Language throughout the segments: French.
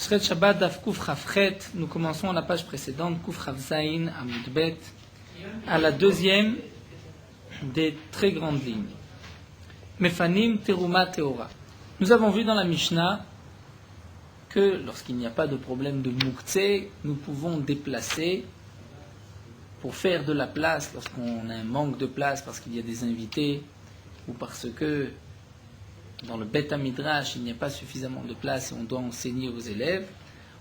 Shret Shabbat Daf Kuf Chavchet, nous commençons à la page précédente, Kuf Chav Zayin Amud Bet, à la deuxième des très grandes lignes. Mefanim Teruma Teora. Nous avons vu dans la Mishnah que lorsqu'il n'y a pas de problème de Mouktsé, nous pouvons déplacer pour faire de la place lorsqu'on a un manque de place parce qu'il y a des invités ou parce que dans le Beth Midrash il n'y a pas suffisamment de place et on doit enseigner aux élèves.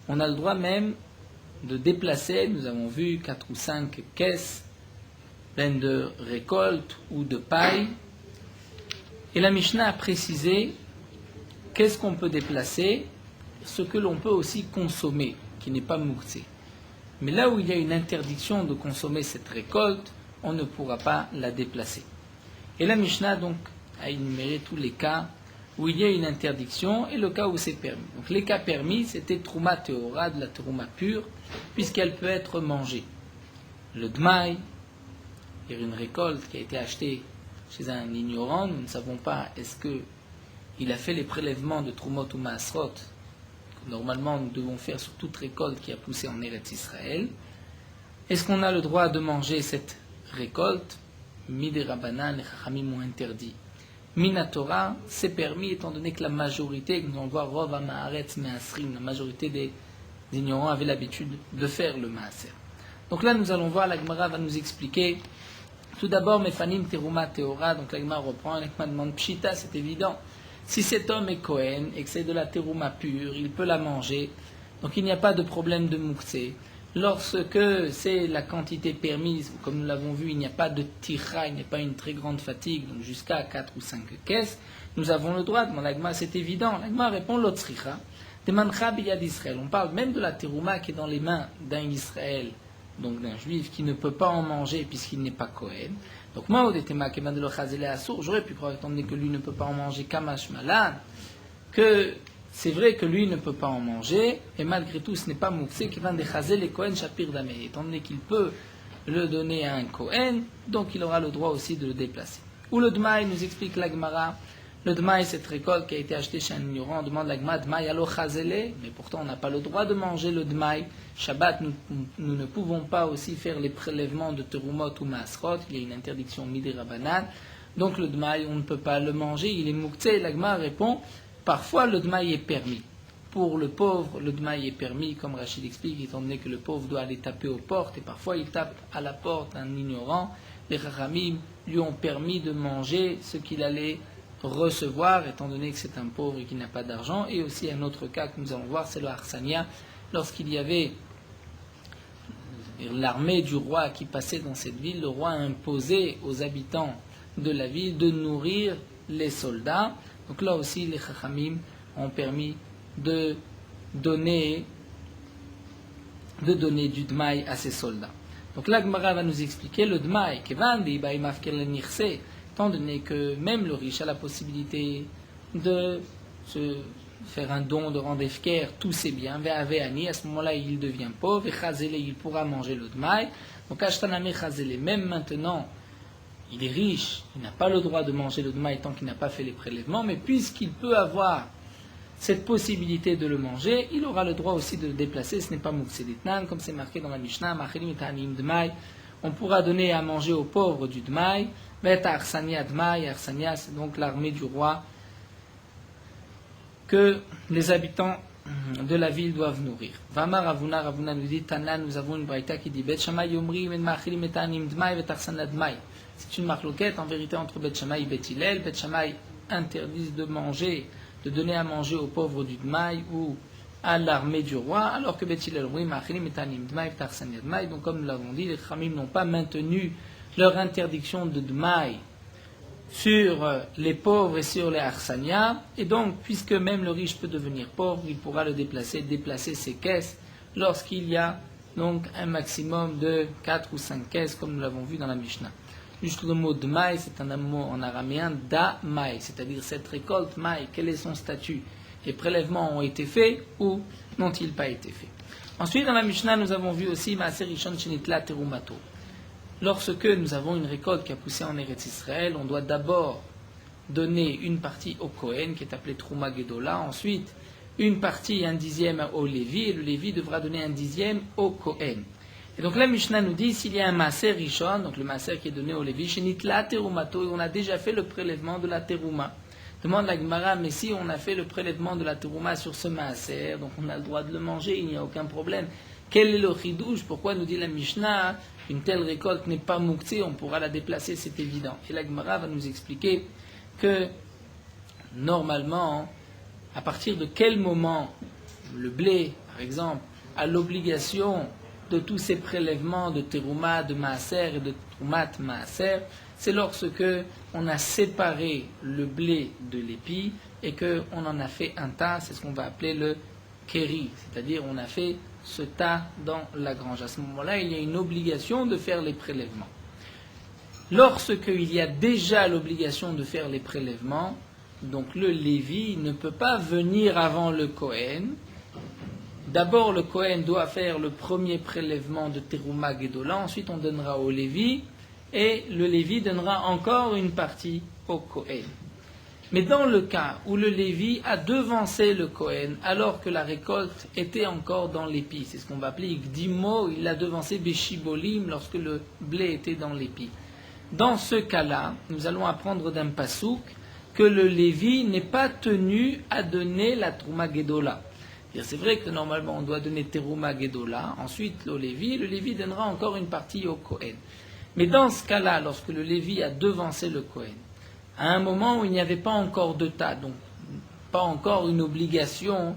On a le droit même de déplacer, nous avons vu 4 ou 5 caisses pleines de récoltes ou de paille. Et la Mishnah a précisé qu'est-ce qu'on peut déplacer, ce que l'on peut aussi consommer, qui n'est pas mouktsé. Mais là où il y a une interdiction de consommer cette récolte, on ne pourra pas la déplacer. Et la Mishnah donc a énuméré tous les cas où il y a une interdiction et le cas où c'est permis. Donc les cas permis, c'était Trouma Teora, de la Trouma pure, puisqu'elle peut être mangée. Le Dmaï, il y a une récolte qui a été achetée chez un ignorant, nous ne savons pas est-ce qu'il a fait les prélèvements de Troumot ou Maasrot, que normalement nous devons faire sur toute récolte qui a poussé en Eretz Israël. Est-ce qu'on a le droit de manger cette récolte? Midé Rabbanan, les Chachamim ont interdit. Minatora, c'est permis étant donné que la majorité, nous allons voir Rov Ha'Maaretz Me'asrim, la majorité des ignorants avaient l'habitude de faire le Maaser. Donc là nous allons voir, la Gemara va nous expliquer tout d'abord Mefanim Teruma Teora, donc la Gemara reprend, la Gemara demande Pshita, c'est évident. Si cet homme est Kohen et que c'est de la Teruma pure, il peut la manger, donc il n'y a pas de problème de Mouktsé. Lorsque c'est la quantité permise, comme nous l'avons vu, il n'y a pas de tira, il n'y a pas une très grande fatigue, donc jusqu'à 4 ou 5 caisses, nous avons le droit. Demande l'agma, c'est évident. L'agma répond l'otzricha, demancha biyad Israël. On parle même de la terouma qui est dans les mains d'un Israël, donc d'un juif qui ne peut pas en manger puisqu'il n'est pas Kohen. Donc moi, j'aurais pu croire, étant donné que lui ne peut pas en manger kamash malan, que c'est vrai que lui ne peut pas en manger, et malgré tout ce n'est pas Mouktsé qui va déchazer les Kohen Shapir Dameh. Étant donné qu'il peut le donner à un Kohen, donc il aura le droit aussi de le déplacer. Ou le Dmaï, nous explique la Gemara, le Dmaï, cette récolte qui a été achetée chez un ignorant, on demande la Gemara, Dmaï alo chazele, mais pourtant on n'a pas le droit de manger le Dmaï. Shabbat, nous ne pouvons pas aussi faire les prélèvements de Terumot ou Maasrot, il y a une interdiction Midé Rabbanan, donc le Dmaï, on ne peut pas le manger, il est Mouktsé. La Gemara répond, parfois, le dmaï est permis. Pour le pauvre, le dmaï est permis, comme Rachid explique, étant donné que le pauvre doit aller taper aux portes, et parfois il tape à la porte un ignorant. Les Chachamim lui ont permis de manger ce qu'il allait recevoir, étant donné que c'est un pauvre et qu'il n'a pas d'argent. Et aussi un autre cas que nous allons voir, c'est le Harsania, lorsqu'il y avait l'armée du roi qui passait dans cette ville, le roi a imposé aux habitants de la ville de nourrir les soldats. Donc là aussi, les Chachamim ont permis de donner du Dmaï à ces soldats. Donc là, Gemara va nous expliquer le Dmaï, étant donné que même le riche a la possibilité de se faire un don, de rendre efker tous ses biens, à ce moment-là, il devient pauvre, et il pourra manger le Dmaï. Donc, même maintenant, il est riche, il n'a pas le droit de manger le dmaï tant qu'il n'a pas fait les prélèvements, mais puisqu'il peut avoir cette possibilité de le manger, il aura le droit aussi de le déplacer. Ce n'est pas Mouktsé d'Itnan, comme c'est marqué dans la Mishnah, on pourra donner à manger aux pauvres du dmaï, mais Arsania dmaï, Arsania c'est donc l'armée du roi que les habitants de la ville doivent nourrir. Vamar Ravuna nous dit, Tana, nous avons une braïta qui dit, Bet Shammai Yomri, Men Machilim Etanim dmaï, Bet Arsana dmaï. C'est une marloquette en vérité entre Bet Shammai et Bet Hillel. Bet Shammai interdisent de manger, de donner à manger aux pauvres du Dmaï ou à l'armée du roi, alors que Bet Hillel, oui, Machilim Etanim Dmaï, Tarsania Dmaï. Donc comme nous l'avons dit, les Khamim n'ont pas maintenu leur interdiction de Dmaï sur les pauvres et sur les Arsania. Et donc, puisque même le riche peut devenir pauvre, il pourra le déplacer ses caisses lorsqu'il y a donc un maximum de 4 ou 5 caisses, comme nous l'avons vu dans la Mishnah. Juste le mot de maï, c'est un mot en araméen da maï, c'est-à-dire cette récolte maï, quel est son statut? Les prélèvements ont été faits ou n'ont-ils pas été faits? Ensuite, dans la Mishnah, nous avons vu aussi Maaser Rishon Shenitla Terumato. Lorsque nous avons une récolte qui a poussé en Eretz Israël, on doit d'abord donner une partie au Kohen, qui est appelé Trouma Gedola. Ensuite, une partie, un dixième au Lévi, et le Lévi devra donner un dixième au Kohen. Et donc la Mishnah nous dit, s'il y a un maaser rishon, donc le maaser qui est donné au Lévi, shenitla terumato, et on a déjà fait le prélèvement de la teruma. Demande la Gemara, mais si on a fait le prélèvement de la teruma sur ce maaser, donc on a le droit de le manger, il n'y a aucun problème. Quel est le chidouche? Pourquoi nous dit la Mishnah, une telle récolte n'est pas mouktsé, on pourra la déplacer, c'est évident. Et la Gemara va nous expliquer que, normalement, à partir de quel moment le blé, par exemple, a l'obligation de tous ces prélèvements de terouma, de maaser et de troumat maaser, c'est lorsque on a séparé le blé de l'épi et qu'on en a fait un tas, c'est ce qu'on va appeler le kéri, c'est-à-dire on a fait ce tas dans la grange. À ce moment-là, il y a une obligation de faire les prélèvements. Lorsqu'il y a déjà l'obligation de faire les prélèvements, donc le Lévi ne peut pas venir avant le Kohen. D'abord, le Kohen doit faire le premier prélèvement de Teruma Gedola, ensuite on donnera au Lévi, et le Lévi donnera encore une partie au Kohen. Mais dans le cas où le Lévi a devancé le Kohen, alors que la récolte était encore dans l'épi, c'est ce qu'on va appeler Igdimo, il l'a devancé Beshibolim lorsque le blé était dans l'épi. Dans ce cas-là, nous allons apprendre d'un pasouk que le Lévi n'est pas tenu à donner la Trouma Gedola. C'est vrai que normalement on doit donner Teruma Gedola, ensuite le Lévi donnera encore une partie au Kohen. Mais dans ce cas-là, lorsque le Lévi a devancé le Kohen, à un moment où il n'y avait pas encore de tas, donc pas encore une obligation,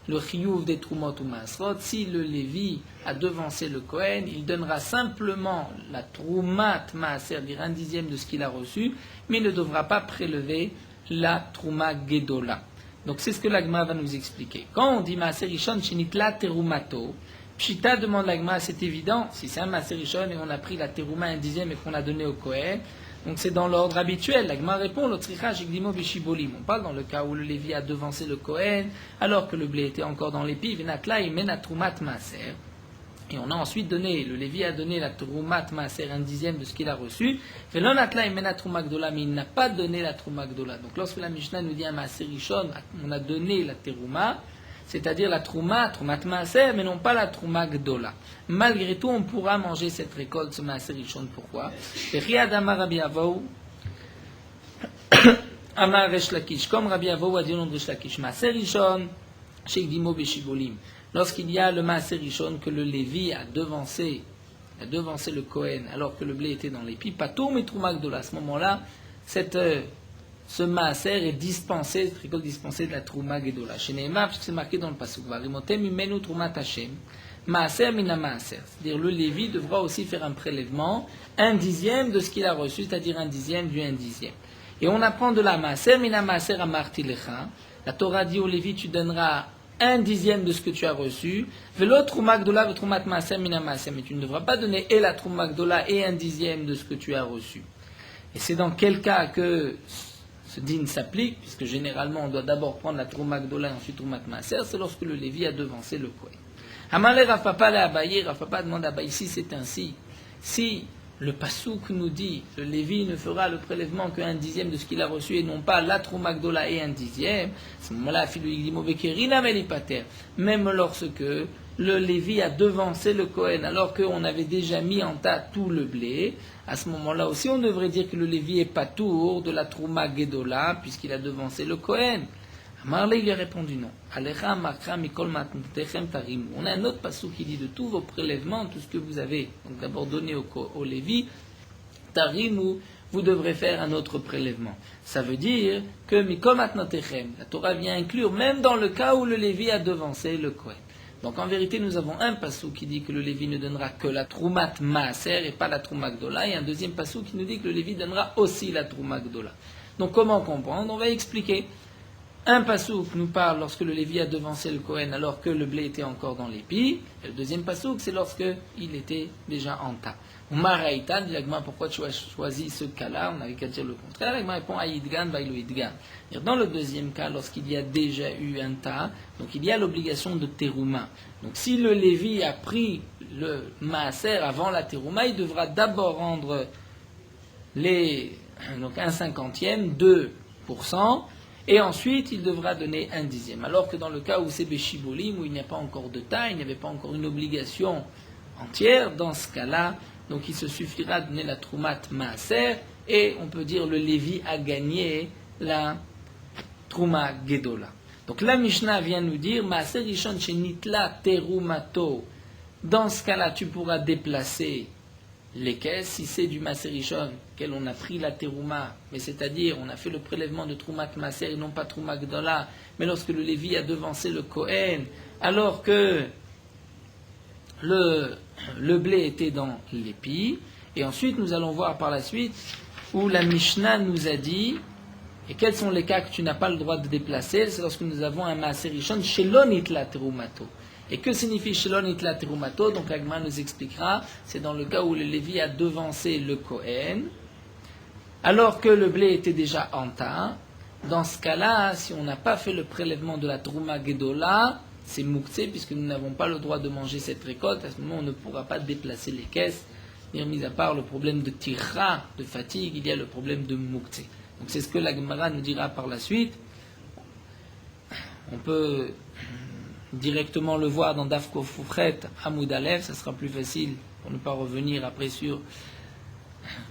le chiyuv des Trumot ou Masrot, si le Lévi a devancé le Kohen, il donnera simplement la Trumat Maaser, c'est-à-dire un dixième de ce qu'il a reçu, mais il ne devra pas prélever la Trouma Gedola. Donc c'est ce que l'Agma va nous expliquer. Quand on dit Maaser Rishon Shenitla Terumato, Pshita demande l'Agma, c'est évident, si c'est un Maaser Rishon et on a pris la Teruma un dixième et qu'on a donné au Kohen, donc c'est dans l'ordre habituel. L'Agma répond, l'Otricha Shigdimo Bishibolim. On parle dans le cas où le Lévi a devancé le Kohen, alors que le blé était encore dans l'épi, Venatla et Menatrumat Maaser. Et on a ensuite donné, le Lévi a donné la Trumat Maaser, un dixième de ce qu'il a reçu. Velonatla et Menatrumat Gdola, mais il n'a pas donné la Trumat Gdola. Donc lorsque la Mishnah nous dit un Maaser Rishon, on a donné la Teruma, c'est-à-dire la Trumat Maaser, mais non pas la Trumat Gdola. Malgré tout, on pourra manger cette récolte, ce Maaser Rishon. Pourquoi? Amar Resh Lakish, comme Rabbi Avou a dit au nom de Resh Lakish, Maaser Rishon, Shekdimo Beshibolim. Lorsqu'il y a le Maaser Rishon que le Lévi a devancé le Kohen alors que le blé était dans l'épi, Patoum et Trouma Gdola. À ce moment-là, ce Maaser est dispensé, cette récolte dispensée de la Trouma Gdola. Chez Neymar, parce que c'est marqué dans le Pasuk, Varimotem imenu Troumat Hashem, Maaser mina Maaser. C'est-à-dire le Lévi devra aussi faire un prélèvement, un dixième de ce qu'il a reçu, c'est-à-dire un dixième du un dixième. Et on apprend de la Maaser mina Maaser à Martilecha. La Torah dit au Lévi, tu donneras un dixième de ce que tu as reçu, velo Trouma Gdola, ve Troumat Maaser mina Maaser, mais tu ne devras pas donner et la Trouma Gdola et un dixième de ce que tu as reçu. Et c'est dans quel cas que ce din s'applique, puisque généralement on doit d'abord prendre la Trouma Gdola et ensuite Troumat Maaser, c'est lorsque le Lévi a devancé le Kohen. Amalé Rav Papa l'a Abaye, Rav Papa demande à Abaye, si c'est ainsi, si le Passouk nous dit le Lévi ne fera le prélèvement qu'un dixième de ce qu'il a reçu et non pas la Trouma Gdola et un dixième, à ce moment-là, même lorsque le Lévi a devancé le Kohen alors qu'on avait déjà mis en tas tout le blé, à ce moment-là aussi on devrait dire que le Lévi est patour de la Trouma Gedola puisqu'il a devancé le Kohen. Amarle lui a répondu non. Alecha makra mikol matnotechem tarim. On a un autre passou qui dit de tous vos prélèvements, tout ce que vous avez donc d'abord donné au Lévi, tarim, vous devrez faire un autre prélèvement. Ça veut dire que mikol matnotechem, la Torah vient inclure même dans le cas où le Lévi a devancé le Kohen. Donc en vérité, nous avons un passou qui dit que le Lévi ne donnera que la Troumat Maaser et pas la Trouma Gdola, et un deuxième passou qui nous dit que le Lévi donnera aussi la Trouma Gdola. Donc comment comprendre? On va expliquer. Un passouk nous parle lorsque le Lévi a devancé le Kohen alors que le blé était encore dans l'épi. Et le deuxième passouk, c'est lorsque il était déjà en tas. Maraïtan, dit l'Agma, pourquoi tu as choisi ce cas-là? On n'avait qu'à dire le contraire. L'Agma répond Aïdgan, Baïlo Idgan. Dans le deuxième cas, lorsqu'il y a déjà eu un tas, donc il y a l'obligation de terouma. Donc si le Lévi a pris le maaser avant la terouma, il devra d'abord rendre donc un cinquantième, 2%. Et ensuite, il devra donner un dixième. Alors que dans le cas où c'est Beshibolim, où il n'y a pas encore de taille, il n'y avait pas encore une obligation entière, dans ce cas-là, donc il se suffira de donner la Troumat Maaser, et on peut dire le Lévi a gagné la Trouma Gedola. Donc la Mishnah vient nous dire, Maaser Rishon Shenitla Terumato, dans ce cas-là, tu pourras déplacer les caisses, si c'est du Maaser Rishon, quel on a pris la terouma, mais c'est-à-dire on a fait le prélèvement de Troumat Maaser et non pas Trouma Gdola, mais lorsque le Lévi a devancé le Kohen, alors que le blé était dans l'épi, et ensuite nous allons voir par la suite où la Mishnah nous a dit, et quels sont les cas que tu n'as pas le droit de déplacer, c'est lorsque nous avons un Maaser Rishon, Shelon Itla Terumato. Et que signifie Shelon Itla Terumato? Donc Agma nous expliquera, c'est dans le cas où le Lévi a devancé le Kohen, alors que le blé était déjà en tas. Dans ce cas-là, si on n'a pas fait le prélèvement de la Trouma Gedola, c'est Mouktsé, puisque nous n'avons pas le droit de manger cette récolte. À ce moment, on ne pourra pas déplacer les caisses. Mis à part le problème de Tira, de fatigue, il y a le problème de Mouktsé. Donc c'est ce que la Gemara nous dira par la suite. On peut directement le voir dans Daf Kofufret, Hamoud Aleph, ça sera plus facile pour ne pas revenir après sur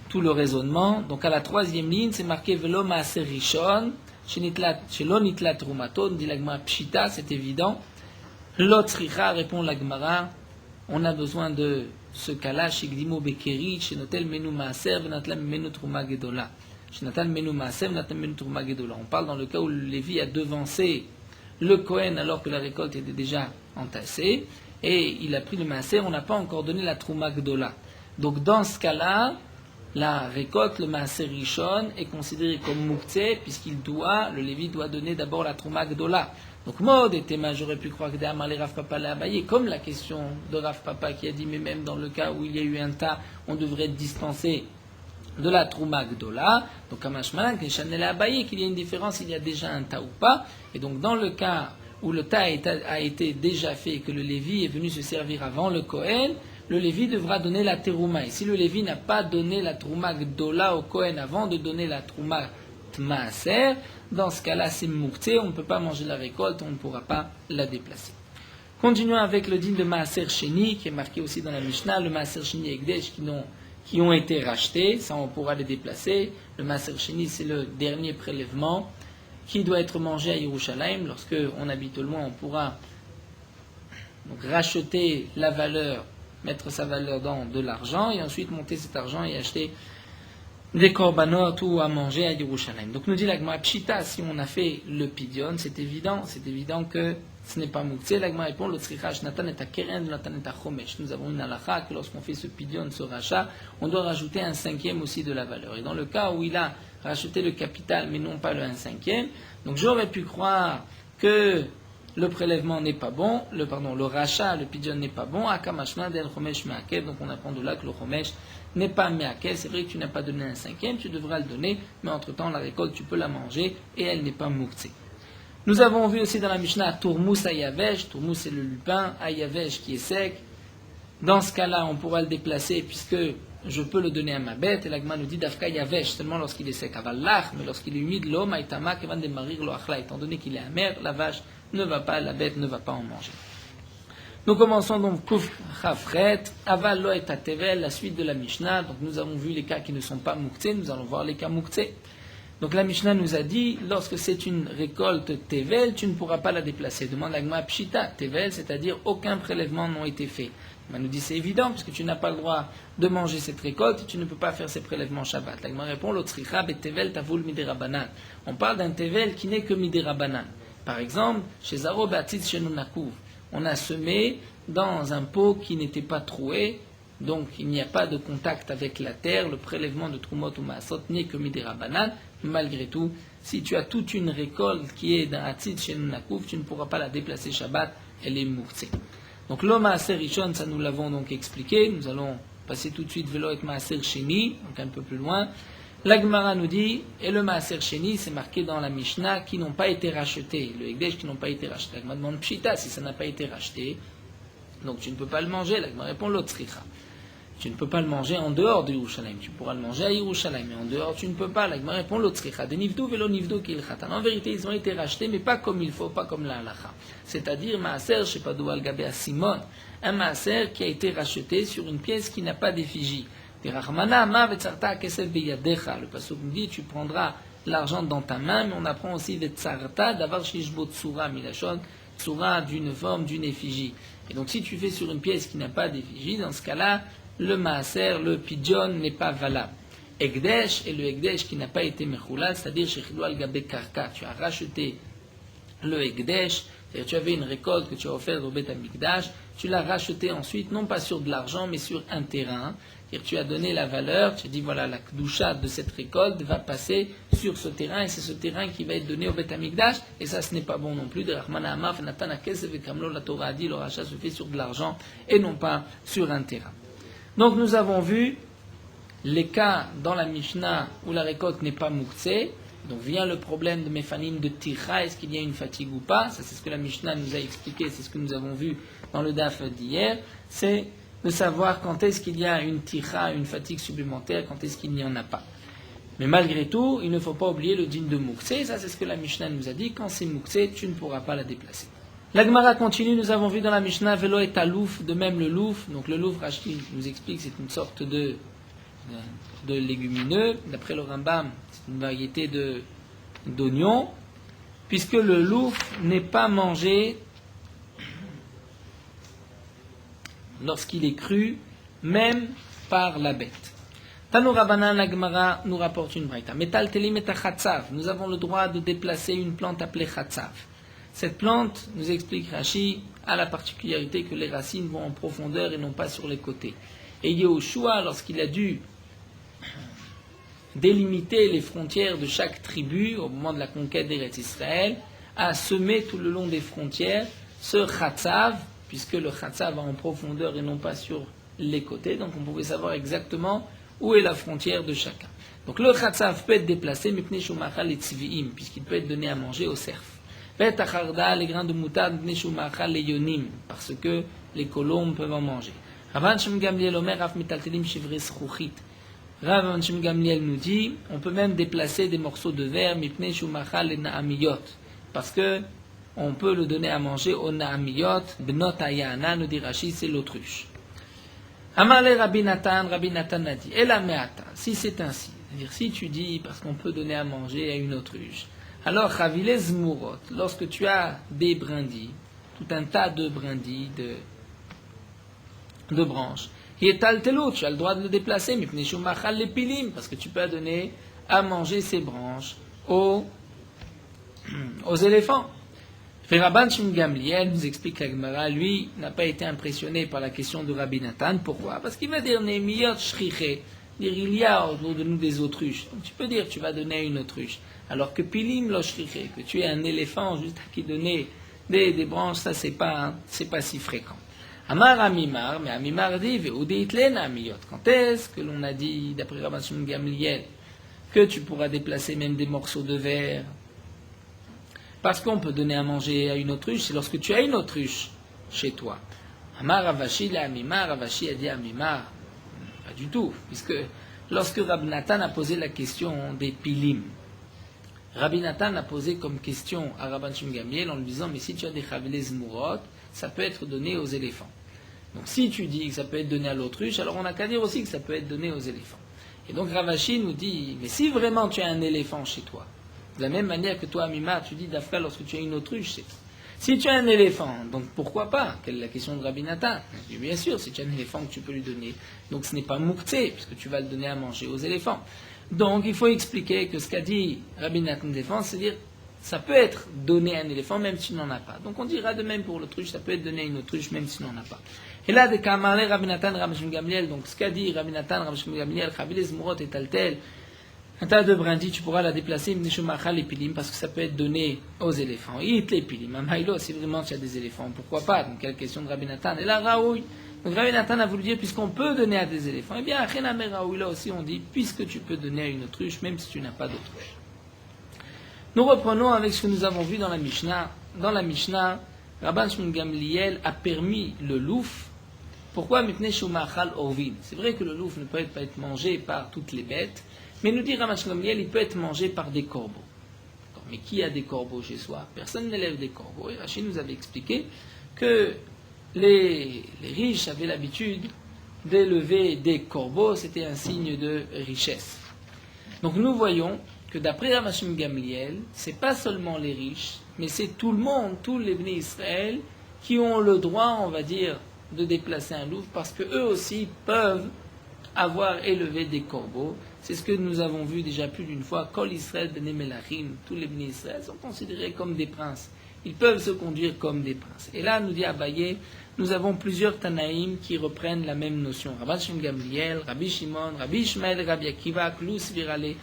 tout le raisonnement. Donc à la troisième ligne, c'est marqué Velo Maaser Rishon, Shelon Itla Terumato, dit la Gemara Pshita, c'est évident. L'Otzricha, répond la Gemara, on a besoin de ce cas-là, Shigdimo Bekeri, Shenotel Menu Maaser, Venatlam Menu Truma Gedola. Shenotel Menu Maaser, Venatlam Menu Truma Gedola. On parle dans le cas où le Lévi a devancé le Kohen alors que la récolte était déjà entassée, et il a pris le Maaser, on n'a pas encore donné la Trouma Gdola. Donc dans ce cas-là, la récolte, le Maaser Rishon, est considéré comme Mouktsé, le Lévi doit donner d'abord la Trouma Gdola. Donc Maud et Théma, j'aurais pu croire que Amar Rav Papa l'a abayé, comme la question de Rav Papa qui a dit, mais même dans le cas où il y a eu un tas, on devrait dispenser de la Trouma Gdola. Donc Kamashman, que Chanel a abayé, qu'il y a une différence, il y a déjà un tas ou pas. Et donc dans le cas où le tas a été déjà fait et que le Lévi est venu se servir avant le Kohen, le Lévi devra donner la terouma. Et si le Lévi n'a pas donné la Trouma Gdola au Kohen avant de donner la Trouma Maaser, dans ce cas-là c'est Mouktsé, on ne peut pas manger la récolte, on ne pourra pas la déplacer. Continuons avec le din de Maaser Sheni, qui est marqué aussi dans la Mishnah, le Maaser Sheni Ekdesh qui ont été rachetés, ça on pourra les déplacer. Le Maaser Sheni, c'est le dernier prélèvement qui doit être mangé à Yerushalayim. Lorsque on habite loin, on pourra donc racheter la valeur, mettre sa valeur dans de l'argent, et ensuite monter cet argent et acheter des korbanot ou à manger à Yerushalayim. Donc nous dit l'Agma Pshita, si on a fait le pidion, c'est évident que ce n'est pas Mouktsé. L'Agma répond, le tzrichash natan et akeren, natan et achomesh. Nous avons une halakha que lorsqu'on fait ce pidion, ce rachat, on doit rajouter un cinquième aussi de la valeur. Et dans le cas où il a racheté le capital, mais non pas le 1/5, donc j'aurais pu croire que le prélèvement n'est pas bon, le rachat, le pidion n'est pas bon, akamashma del chomesh me'akev, donc on apprend de là que le chomesh n'est pas me'akev. C'est vrai que tu n'as pas donné un 5e, tu devras le donner, mais entre-temps la récolte tu peux la manger et elle n'est pas mouktsé. Nous avons vu aussi dans la Mishnah Tourmous Ayavesh, Tourmous c'est le lupin, Ayavesh qui est sec. Dans ce cas-là, on pourra le déplacer puisque je peux le donner à ma bête, et l'Agma nous dit Dafka Yavesh seulement lorsqu'il est sec, Avalach, mais lorsqu'il est humide, l'homme Aitama Kevan de Marir lo Achla, étant donné qu'il est amer, la vache ne va pas, la bête ne va pas en manger. Nous commençons donc Kuf Chafret, Aval lo et Tevel, la suite de la Mishnah. Donc nous avons vu les cas qui ne sont pas mouktsé, nous allons voir les cas mouktsé. Donc la Mishnah nous a dit, lorsque c'est une récolte Tevel, tu ne pourras pas la déplacer. Demande l'Agma Pshita, Tevel, c'est-à-dire aucun prélèvement n'a été fait. On nous dit c'est évident, puisque tu n'as pas le droit de manger cette récolte, et tu ne peux pas faire ces prélèvements Shabbat. L'Agma répond, l'Otzricha bet Tevel tavoul midirabanan. On parle d'un Tevel qui n'est que midirabanan. Par exemple, chez Zaro Beatzitz Shenunakuv, on a semé dans un pot qui n'était pas troué, donc il n'y a pas de contact avec la terre, le prélèvement de Trumot ou Maasot n'est que midirabanan. Malgré tout, si tu as toute une récolte qui est dans Atzitz Shenunakuv, tu ne pourras pas la déplacer Shabbat, elle est mouktsé. Donc le Maaser Rishon, ça nous l'avons donc expliqué, nous allons passer tout de suite Velo et Maaser Sheni, donc un peu plus loin. La Gemara nous dit, et le Maaser Sheni, c'est marqué dans la Mishnah, qui n'ont pas été rachetés, le Ekdesh qui n'ont pas été rachetés. La Gemara demande Pshita, si ça n'a pas été racheté, donc tu ne peux pas le manger. La Gemara répond l'Otzricha. Tu ne peux pas le manger en dehors de Yerushalayim. Tu pourras le manger à Yerushalayim, mais en dehors, tu ne peux pas. La Gemara répond l'otzricha de nivdou velo nivdou kilchatan. En vérité, ils ont été rachetés, mais pas comme il faut, pas comme la halacha. C'est-à-dire, maaser shepadou al gabé simon, un maaser qui a été racheté sur une pièce qui n'a pas d'effigie. Le pasuk nous dit, tu prendras l'argent dans ta main, mais on apprend aussi vetsarta d'avar shishbo tsura milachon, tsura d'une forme, d'une effigie. Et donc, si tu fais sur une pièce qui n'a pas d'effigie, dans ce cas-là, le maaser, le pidjon n'est pas valable. Ekdesh, et le Ekdesh qui n'a pas été mechoulal, c'est-à-dire shechidou al gabé karka, tu as racheté le Ekdesh, c'est-à-dire tu avais une récolte que tu as offerte au Beth Amikdash, tu l'as racheté ensuite, non pas sur de l'argent, mais sur un terrain. C'est-à-dire tu as donné la valeur, tu as dit voilà, la kedusha de cette récolte va passer sur ce terrain, et c'est ce terrain qui va être donné au Beth Amikdash, et ça ce n'est pas bon non plus. De Rahmana Amaf, Natana Kesef et Kamlo, la Torah a dit, le rachat se fait sur de l'argent, et non pas sur un terrain. Donc nous avons vu les cas dans la Mishnah où la récolte n'est pas mouktsé. Donc vient le problème de Mefanim de Tira, est-ce qu'il y a une fatigue ou pas? Ça c'est ce que la Mishnah nous a expliqué, c'est ce que nous avons vu dans le daf d'hier. C'est de savoir quand est-ce qu'il y a une Tira, une fatigue supplémentaire, quand est-ce qu'il n'y en a pas. Mais malgré tout, il ne faut pas oublier le din de mouktsé. Ça c'est ce que la Mishnah nous a dit, quand c'est mouktsé, tu ne pourras pas la déplacer. La Gemara continue, nous avons vu dans la Mishnah, Velo et Alouf, de même le louf. Donc le louf, Rashi nous explique, c'est une sorte de légumineux. D'après le Rambam, c'est une variété d'oignons, puisque le louf n'est pas mangé lorsqu'il est cru, même par la bête. Tanu Rabbanan, la Gemara nous rapporte une braïta. Metal telim et chatzav. Nous avons le droit de déplacer une plante appelée chatzav. Cette plante, nous explique Rashi, a la particularité que les racines vont en profondeur et non pas sur les côtés. Et Yehoshua, lorsqu'il a dû délimiter les frontières de chaque tribu au moment de la conquête d'Eretz Israël, a semé tout le long des frontières ce chatzav, puisque le chatzav va en profondeur et non pas sur les côtés, donc on pouvait savoir exactement où est la frontière de chacun. Donc le chatzav peut être déplacé, puisqu'il peut être donné à manger au cerf. Les grains de moutarde, parce que les colombes peuvent en manger. Rav Shem Gamliel nous dit, on peut même déplacer des morceaux de verre, parce que on peut le donner à manger au naamiyot, benot ayana, nous dit Rashi, c'est l'autruche. Amale Rabbi Nathan a dit, Ela meata, si c'est ainsi, c'est-à-dire si tu dis, parce qu'on peut donner à manger à une autruche, alors, Chavile Zmurot, lorsque tu as des brindilles, tout un tas de brindilles, de branches, tu as le droit de le déplacer, mais parce que tu peux donner à manger ces branches aux éléphants. Rabban Shimon Gamliel nous explique la Gemara, lui n'a pas été impressionné par la question de Rabbi Nathan. Pourquoi? Parce qu'il va dire Nehemiyot Shriche, il y a autour de nous des autruches. Donc tu peux dire tu vas donner à une autruche. Alors que Pilim lo Shriche, que tu es un éléphant juste à qui donner des branches, ça c'est pas si fréquent. Amar Amimar, mais Amimar dit Ve'udeit Amiyot. Quand est-ce que l'on a dit, d'après Rabban Shimon Gamliel, que tu pourras déplacer même des morceaux de verre? Parce qu'on peut donner à manger à une autruche, c'est lorsque tu as une autruche chez toi. Amar Ravashi, la Amimar, Ravashi a dit Amimar. Pas du tout, puisque lorsque Rabbi Nathan a posé la question des pilim, Rabbi Nathan a posé comme question à Rabban Shimon Gamliel en lui disant, mais si tu as des chavilés zmurot, ça peut être donné aux éléphants. Donc si tu dis que ça peut être donné à l'autruche, alors on n'a qu'à dire aussi que ça peut être donné aux éléphants. Et donc Ravashi nous dit, mais si vraiment tu as un éléphant chez toi, de la même manière que toi, Amima, tu dis d'Afka lorsque tu as une autruche, c'est si tu as un éléphant, donc pourquoi pas? Quelle est la question de Rabbi Nathan? Bien sûr, si tu as un éléphant que tu peux lui donner. Donc ce n'est pas mouktsé, puisque tu vas le donner à manger aux éléphants. Donc il faut expliquer que ce qu'a dit Rabbi Nathan défense, c'est-à-dire ça peut être donné à un éléphant même s'il n'en a pas. Donc on dira de même pour l'autruche, ça peut être donné à une autruche même s'il n'en a pas. Et là, de Kamarle, Rabbi Nathan, Rabbi Shimon Gamliel, donc ce qu'a dit Rabbi Nathan, Rabbi Shimon Gamliel, Chavilé Zmurot et Taltel, un tas de brindilles, tu pourras la déplacer, les pilim, parce que ça peut être donné aux éléphants. It les pilim, Amaïlo, si vraiment tu as des éléphants, pourquoi pas? Donc, quelle question de Rabbi Nathan? Et là, Raoui. Donc, Rabbi Nathan a voulu dire, puisqu'on peut donner à des éléphants, eh bien, à Chename Raoui, là aussi, on dit, puisque tu peux donner à une autruche, même si tu n'as pas d'autruche. Nous reprenons avec ce que nous avons vu dans la Mishnah. Dans la Mishnah, Rabban Shimon Gamliel a permis le louf Pourquoi Mipnei Shu Ma'achal Orvin? C'est vrai que le loup ne peut pas être mangé par toutes les bêtes, mais nous dit Ramash Gamliel, il peut être mangé par des corbeaux. Mais qui a des corbeaux chez soi? Personne n'élève des corbeaux. Et Rachid nous avait expliqué que les riches avaient l'habitude d'élever des corbeaux, c'était un signe de richesse. Donc nous voyons que d'après Ramashim Gamliel, ce n'est pas seulement les riches, mais c'est tout le monde, tous les bénis Israël, qui ont le droit, on va dire, de déplacer un loup, parce qu'eux aussi peuvent avoir élevé des corbeaux. C'est ce que nous avons vu déjà plus d'une fois. Kol Israël Bnei Melachim, tous les bénis Israël sont considérés comme des princes. Ils peuvent se conduire comme des princes. Et là, nous dit Abaye, nous avons plusieurs Tanaïm qui reprennent la même notion. Rabbi Shimon Gamliel, Rabbi Shimon, Rabbi Ishmael, Rabbi Akiva, Klus Virale,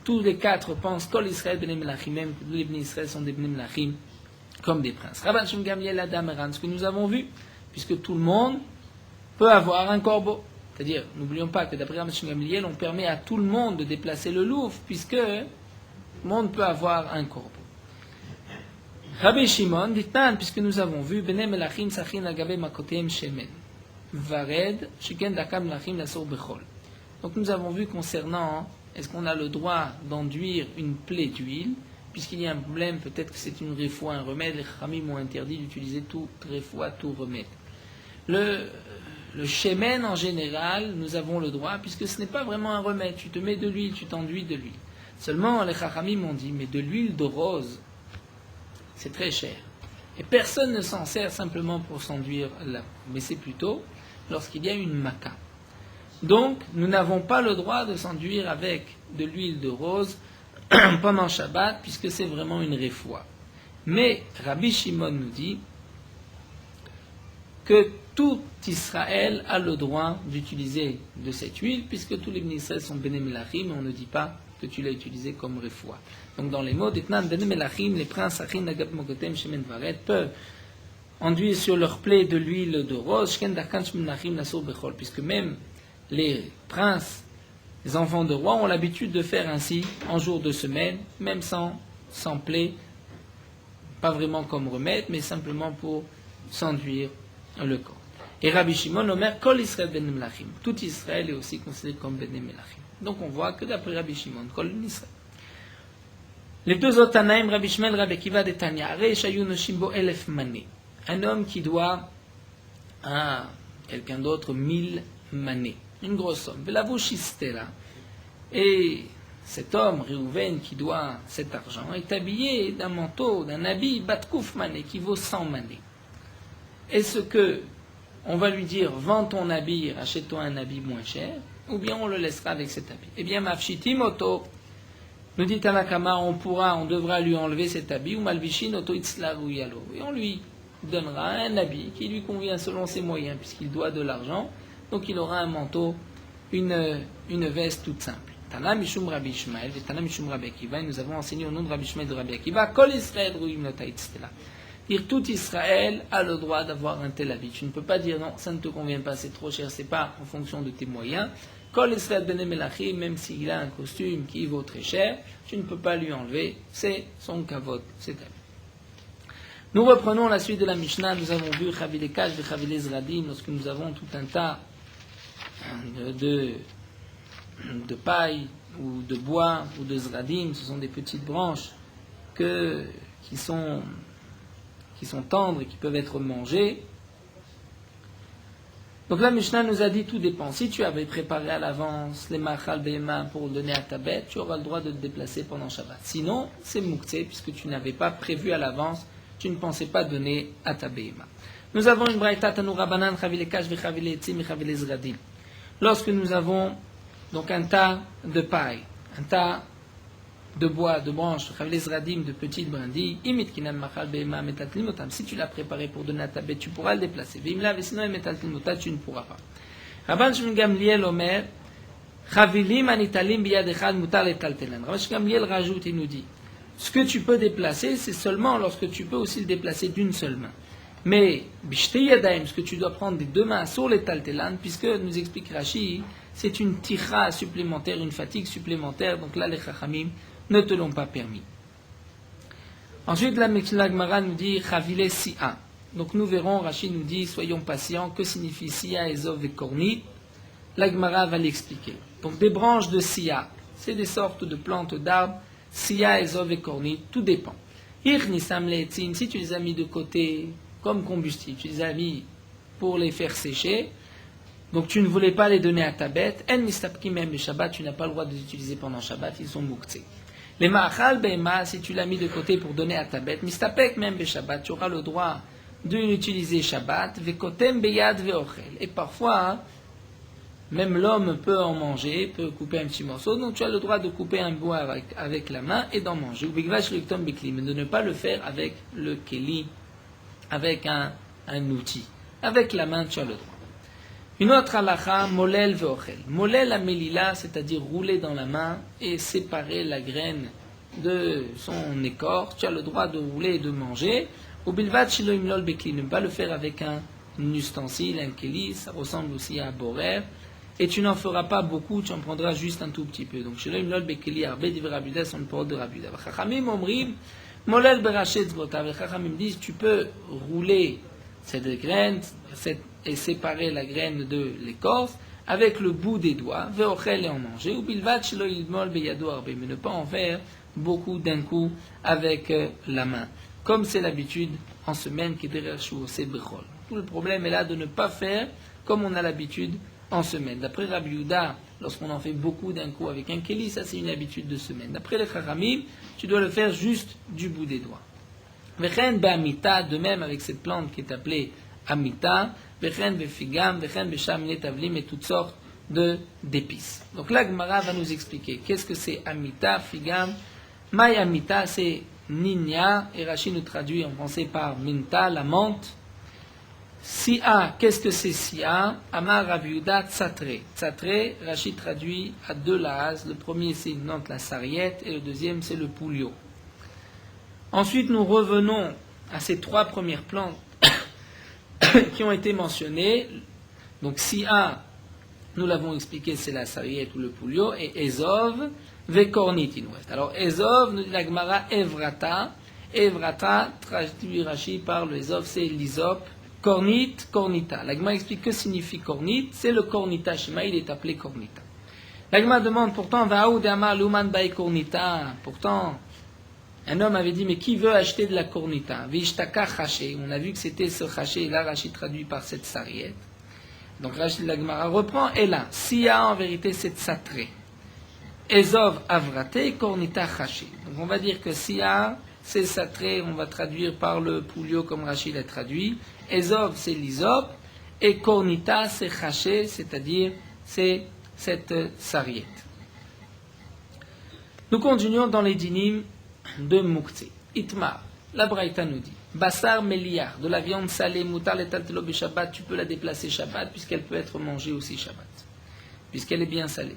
tous les quatre pensent Kol Israël Bnei Melachim, même que tous les bénis Israël sont des Bnei Melachim comme des princes. Rabbi Shimon Gamliel, Adam Eran, ce que nous avons vu, puisque tout le monde peut avoir un corbeau. C'est-à-dire, n'oublions pas que d'après Rabbi Shimon Gamliel, on permet à tout le monde de déplacer le loup, puisque tout le monde peut avoir un corbeau. Rabbi Shimon dit Tan, puisque nous avons vu Bnei Melachim Sachin Agabe Makotem Shemen Vared Shiken Dakam Melachim Lasor Bechol. Donc nous avons vu concernant est-ce qu'on a le droit d'enduire une plaie d'huile, puisqu'il y a un problème, peut-être que c'est une réfoua, un remède, les Khamim ont interdit d'utiliser tout réfoua, tout remède. Le shemen en général, nous avons le droit, puisque ce n'est pas vraiment un remède. Tu te mets de l'huile, tu t'enduis de l'huile. Seulement, les Chachamim ont dit, mais de l'huile de rose, c'est très cher. Et personne ne s'en sert simplement pour s'enduire la peau, mais c'est plutôt lorsqu'il y a une maca. Donc, nous n'avons pas le droit de s'enduire avec de l'huile de rose pendant Shabbat, puisque c'est vraiment une réfoua. Mais Rabbi Shimon nous dit que tout Israël a le droit d'utiliser de cette huile, puisque tous les bénis Israël sont Bnei Melachim, mais on ne dit pas que tu l'as utilisé comme réfoua. Donc dans les mots d'Etnan Bnei Melachim, les princes Achin Nagab Mokotem Shemen Varet peuvent enduire sur leur plaie de l'huile de rose, Shken Darkan Shemen Melachim Lasor Bechol, puisque même les princes, les enfants de rois ont l'habitude de faire ainsi en jour de semaine, même sans plaie, pas vraiment comme remède, mais simplement pour s'enduire le corps. Et Rabbi Shimon Omer, Kol Israël Bnei Melachim. Tout Israël est aussi considéré comme Bnei Melachim. Donc on voit que d'après Rabbi Shimon, Kol Israël. Les deux autres Tanaïm, Rabbi Shmuel, Rabbi Akiva de Tanya, Reishayu Noshimbo Elef Mané. Un homme qui doit à quelqu'un d'autre 1000 manées. Une grosse somme. Velavouchistera. Et cet homme, Réhouven, qui doit cet argent, est habillé d'un manteau, d'un habit, Batkouf Mané, qui vaut 100 manées. Est-ce que on va lui dire, vends ton habit, achète-toi un habit moins cher, ou bien on le laissera avec cet habit? Eh bien, Mafshiti Moto, nous dit Tanakama, on devra lui enlever cet habit, ou Malvishin Oto Itzlaru Yalo, et on lui donnera un habit qui lui convient selon ses moyens, puisqu'il doit de l'argent, donc il aura un manteau, une veste toute simple. Tana Mishum Rabbi Ishmael, et Tana Mishum Rabbi Akiva, et nous avons enseigné au nom de Rabbi Ishmael de Rabbi Akiva, Kol Israël Ruim Nota Itztela. Dire tout Israël a le droit d'avoir un tel habit. Tu ne peux pas dire non, ça ne te convient pas, c'est trop cher, c'est pas en fonction de tes moyens. Kol Israël Bnei Melachim, même s'il a un costume qui vaut très cher, tu ne peux pas lui enlever, c'est son kavod, c'est habit. Nous reprenons la suite de la Mishnah. Nous avons vu Chavile Kash et Chavile Zradim, lorsque nous avons tout un tas de paille ou de bois ou de Zradim, ce sont des petites branches qui sont tendres et qui peuvent être mangées. Donc la Mishnah nous a dit tout dépend. Si tu avais préparé à l'avance les machal behema pour le donner à ta bête, tu auras le droit de te déplacer pendant Shabbat. Sinon, c'est mouktsé, puisque tu n'avais pas prévu à l'avance, tu ne pensais pas donner à ta behema. Nous avons une braïta tanu rabanan chavile kash vechavile etzim vechavile zradim. Lorsque nous avons donc un tas de paille, un tas de bois, de branches, chavile zradim, de petites brindilles, imit kinan machal behema metatlimotam. Si tu l'as préparé pour donner à ta bête, tu pourras le déplacer. Veimla vesino metatlimotam, tu ne pourras pas. Rabban Shimon Gamliel Omer, chavilim anitalim biyad echad mutar letaltelan. Rabban Shimon Gamliel rajoute et nous dit, ce que tu peux déplacer, c'est seulement lorsque tu peux aussi le déplacer d'une seule main. Mais, bishte yadayim, ce que tu dois prendre des deux mains sur les taltelan, puisque, nous explique Rashi, c'est une tira supplémentaire, une fatigue supplémentaire, donc là, les chachamim ne te l'ont pas permis. Ensuite, la Gemara nous dit, chavile si'a. Donc nous verrons, Rachid nous dit, soyons patients, que signifie Sia, Ezov et Kornit. La Gemara va l'expliquer. Donc des branches de Sia, c'est des sortes de plantes d'arbres, Sia, Ezov et Kornit, tout dépend. Si tu les as mis de côté comme combustible, tu les as mis pour les faire sécher, donc tu ne voulais pas les donner à ta bête, en mistapki même les Shabbat, tu n'as pas le droit de les utiliser pendant Shabbat, ils sont mouktsé. Les ma'achal be'ema, si tu l'as mis de côté pour donner à ta bête, mistapek même les Shabbat, tu auras le droit de l'utiliser Shabbat, vekotem beyad ve'ochel. Et parfois, même l'homme peut en manger, peut couper un petit morceau, donc tu as le droit de couper un bois avec la main et d'en manger. Ou bigvash l'iktom bikli, mais de ne pas le faire avec le keli, avec un outil. Avec la main, tu as le droit. Une autre halakha, molel ve'ochel. Molel amelila, c'est-à-dire rouler dans la main et séparer la graine de son écorce. Tu as le droit de rouler et de manger. Ou bilvat shilo imlol bekli, ne pas le faire avec un ustensile, un keli, ça ressemble aussi à un borer. Et tu n'en feras pas beaucoup, tu en prendras juste un tout petit peu. Donc shilo imlol bekeli arbe divrei Rabuda, sont le parole de Rabuda. Chachamim omrim, molel berachet zbota. Les Chachamim disent, tu peux rouler cette graine et séparer la graine de l'écorce avec le bout des doigts, ve'ochel et en manger, ou bilvat shelo yidmol beyado arbe, mais ne pas en faire beaucoup d'un coup avec la main, comme c'est l'habitude en semaine qui est c'est bechol. Tout le problème est là de ne pas faire comme on a l'habitude en semaine. D'après Rabbi Yehuda, lorsqu'on en fait beaucoup d'un coup avec un keli, ça c'est une habitude de semaine. D'après les Chachamim, tu dois le faire juste du bout des doigts. Vechen be'amita, de même avec cette plante qui est appelée amita, vechen be'figam, vechen be'shamine tavlim, et toutes sortes d'épices. Donc là, Gemara va nous expliquer qu'est-ce que c'est amita, figam. Maï amita, c'est ninya, et Rashi nous traduit en français par minta, la menthe. Sia, qu'est-ce que c'est sia? Amar Rabbi Yehuda tsatre. Tsatre, Rashi traduit à deux lahas. Le premier c'est une menthe, la sarriette, et le deuxième c'est le poulio. Ensuite, nous revenons à ces trois premières plantes qui ont été mentionnées. Donc, Sia, nous l'avons expliqué, c'est la sarriette ou le poulio, et Ezov, Vekornit, il nous reste. Alors, Ezov, nous dit la Gemara, Evrata. Evrata, traduit Rashi par le Ezov, c'est l'Isop. Kornit, Kornita. La Gemara explique que signifie Kornit, c'est le Kornita Shema, il est appelé Kornita. La Gemara demande pourtant, Vaoud Amar Luman Bay Kornita, pourtant, un homme avait dit, mais qui veut acheter de la kornita? Vishtaka chaché. On a vu que c'était ce chaché, et là Rachid traduit par cette sarriette. Donc Rachid la Gemara reprend, et là, Sia en vérité c'est tsatré. Ezov avrate, kornita chaché. Donc on va dire que Sia c'est tsatré, on va traduire par le poulio comme Rachid l'a traduit. Ezov c'est l'isop, et kornita c'est chaché, c'est-à-dire c'est cette sarriette. Nous continuons dans les dynimes de Moukhtse. Itmar, la Braïta nous dit, Bassar Meliar, de la viande salée, Moutar letaltelo Shabbat, tu peux la déplacer Shabbat, puisqu'elle peut être mangée aussi Shabbat, puisqu'elle est bien salée.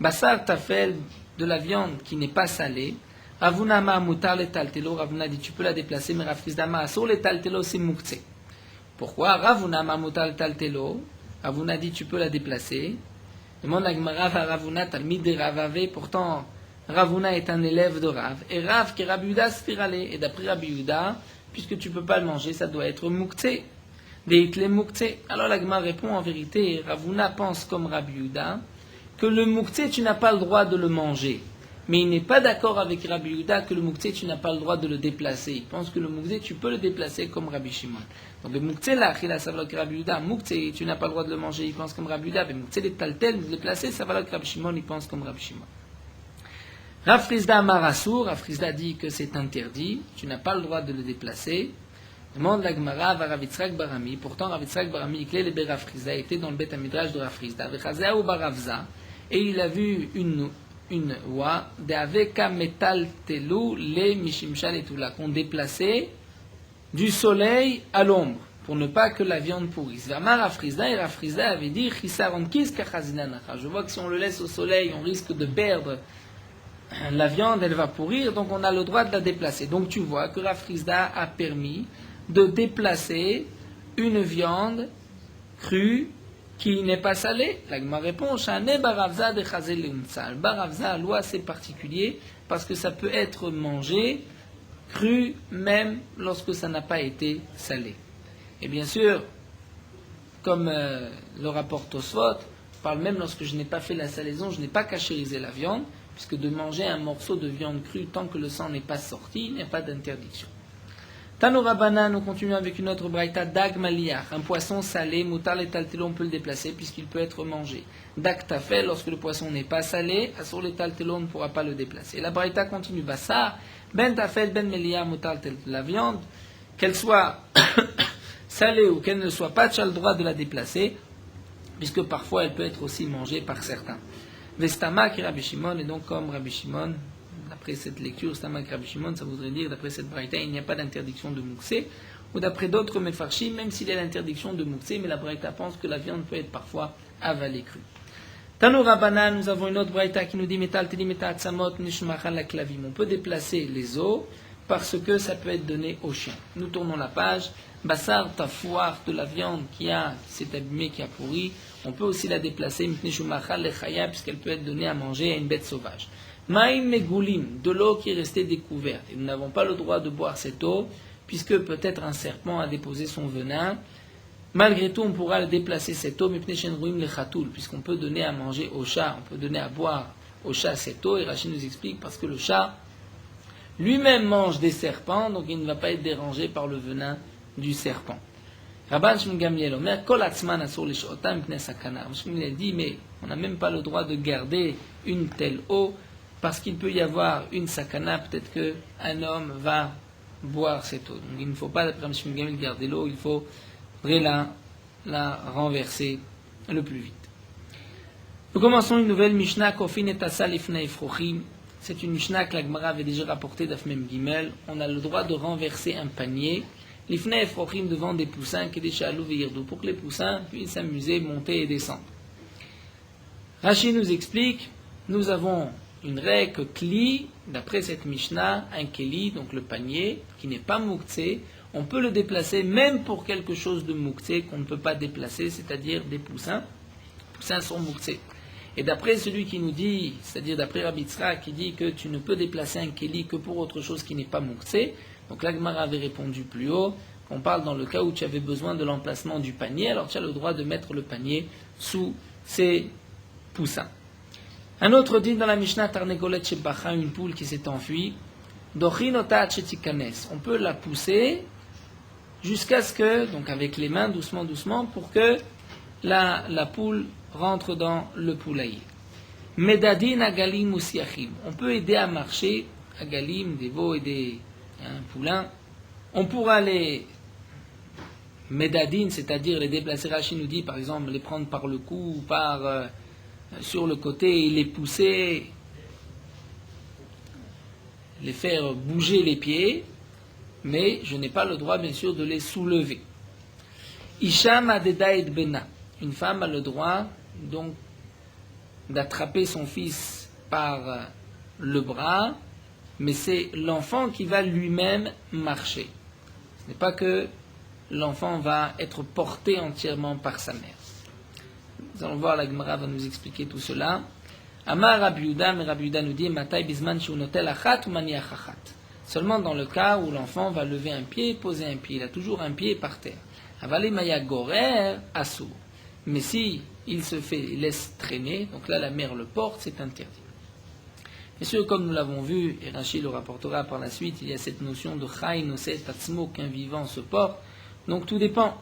Bassar Tafel, de la viande qui n'est pas salée, Ravunama Moutar letaltelo, Ravuna dit, tu peux la déplacer, mais Rafrizdama Asur letaltelo, c'est Moukhtse. Pourquoi? Ravunama Moutar letaltelo, Ravuna dit, tu peux la déplacer. Demande la Gemara, Ravuna Talmid de Ravave, pourtant, Ravuna est un élève de Rav, et Rav qui est Rabbi Yehuda Sfirale, et d'après Rabbi Yehuda, puisque tu ne peux pas le manger, ça doit être Moukhtse, Deitle Moukhtse. Alors la Gemara répond en vérité, Ravuna pense comme Rabbi Yehuda, que le Moukhtse tu n'as pas le droit de le manger, mais il n'est pas d'accord avec Rabbi Yehuda que le Moukhtse tu n'as pas le droit de le déplacer. Il pense que le Moukhtse tu peux le déplacer comme Rabbi Shimon. Donc le Moukhtse là, il a savoir que Rabbi Yehuda, Moukhtse tu n'as pas le droit de le manger, il pense comme Rabbi Yehuda, mais Moukhtse les taltel, le déplacer, ça va que Rabbi Shimon il pense comme Rabbi Shimon. Rav Frizda Marasour, Rav Frizda dit que c'est interdit, tu n'as pas le droit de le déplacer. Demande la Gemara à Rav Yitzhak Barami, pourtant Rav Yitzhak Barami, le bé Rav Frizda, était dans le Beth Amidrash de Rav Frizda, et il a vu une oie, de aveka metal telu le mishimshal et tout là, qu'on déplaçait du soleil à l'ombre, pour ne pas que la viande pourrisse. Verma Rav Frizda, et Rav Frizda avait dit, je vois que si on le laisse au soleil, on risque de perdre la viande, elle va pourrir, donc on a le droit de la déplacer. Donc tu vois que Rav Frizda a permis de déplacer une viande crue qui n'est pas salée. La Gemara répond, Shane baravza de chazel leuntzal. Baravza, loi c'est particulier parce que ça peut être mangé cru même lorsque ça n'a pas été salé. Et bien sûr, comme le rapporte Tosfot, on parle même lorsque je n'ai pas fait la salaison, je n'ai pas cachérisé la viande, puisque de manger un morceau de viande crue tant que le sang n'est pas sorti, il n'y a pas d'interdiction. Tano Rabbanan, nous continuons avec une autre braïta, Dag Maliach, un poisson salé, Moutar et Taltelo, on peut le déplacer puisqu'il peut être mangé. Dag Tafel, lorsque le poisson n'est pas salé, Asur le Taltelo, on ne pourra pas le déplacer. La braïta continue, Bassar, Ben Tafel, Ben Meliah, Moutar, la viande, qu'elle soit salée ou qu'elle ne soit pas, tu as le droit de la déplacer, puisque parfois elle peut être aussi mangée par certains. Vestama qui Rabbi Shimon, et donc comme Rabbi Shimon, d'après cette lecture, Stama qui Rabbi Shimon, ça voudrait dire, d'après cette braïta, il n'y a pas d'interdiction de mouxé, ou d'après d'autres mefarshim, même s'il y a l'interdiction de mouxé, mais la braïta pense que la viande peut être parfois avalée crue. Tano Rabbanan, nous avons une autre braïta qui nous dit Metal Teli Metal Tzamot Nishmachan la Klavim. On peut déplacer les os parce que ça peut être donné aux chiens. Nous tournons la page. Bassar Tafouar, de la viande qui s'est abîmée, qui a pourri, on peut aussi la déplacer puisqu'elle peut être donnée à manger à une bête sauvage. Maïm Megoulim, de l'eau qui est restée découverte. Et nous n'avons pas le droit de boire cette eau puisque peut-être un serpent a déposé son venin. Malgré tout, on pourra déplacer cette eau, puisqu'on peut donner à manger au chat, on peut donner à boire au chat cette eau. Et Rachid nous explique parce que le chat lui-même mange des serpents, donc il ne va pas être dérangé par le venin du serpent. Rabban Shmuel Gamliel Omer, Kol Atzman Asur Lishotam Pnei Sakana. Shmuel dit, mais on n'a même pas le droit de garder une telle eau, parce qu'il peut y avoir une sakana, peut-être qu'un homme va boire cette eau. Donc il ne faut pas, d'après Shmuel Gamliel, garder l'eau, il faut la renverser le plus vite. Nous commençons une nouvelle Mishnah, Kofin et Tassal Ifnei Efrochim. C'est une Mishnah que la Gemara avait déjà rapportée d'Afmem Gimel. On a le droit de renverser un panier. L'Ifnei Efrochim devant des poussins, qui est pour que les poussins puissent s'amuser, monter et descendre. Rashi nous explique, nous avons une règle Kli, d'après cette Mishnah, un Keli, donc le panier, qui n'est pas Mouktsé, on peut le déplacer même pour quelque chose de Mouktsé qu'on ne peut pas déplacer, c'est-à-dire des poussins. Les poussins sont Mouktsé. Et d'après celui qui nous dit, c'est-à-dire d'après Rabbi Tzra, qui dit que tu ne peux déplacer un Keli que pour autre chose qui n'est pas Mouktsé, donc la Gemara avait répondu plus haut, qu'on parle dans le cas où tu avais besoin de l'emplacement du panier, alors tu as le droit de mettre le panier sous ces poussins. Un autre dit dans la Mishnah, Tarnegolet Shebacha, une poule qui s'est enfuie, Dochinota Chetikanes, on peut la pousser jusqu'à ce que, donc avec les mains, doucement, doucement, pour que la poule rentre dans le poulailler. Medadin Agalim Usiachim, on peut aider à marcher, Agalim, des veaux et des poulains, on pourra les Medadin, c'est-à-dire les déplacer, Rashi nous dit par exemple, les prendre par le cou ou par sur le côté et les pousser, les faire bouger les pieds, mais je n'ai pas le droit bien sûr de les soulever. Isham adeda et bena, une femme a le droit donc d'attraper son fils par le bras, mais c'est l'enfant qui va lui-même marcher. Ce n'est pas que l'enfant va être porté entièrement par sa mère. Nous allons voir, la Gemara va nous expliquer tout cela. Amar Rabbi Yehuda, mais Rabbi Yehuda nous dit Matai bisman shunotel achat ou maniach achat. Seulement dans le cas où l'enfant va lever un pied et poser un pied. Il a toujours un pied par terre. Avale maya gorer assour. Mais si il laisse traîner, donc là la mère le porte, c'est interdit. Bien sûr, comme nous l'avons vu, et Rachid le rapportera par la suite, il y a cette notion de chay noset tatzmo, qu'un vivant se porte. Donc tout dépend.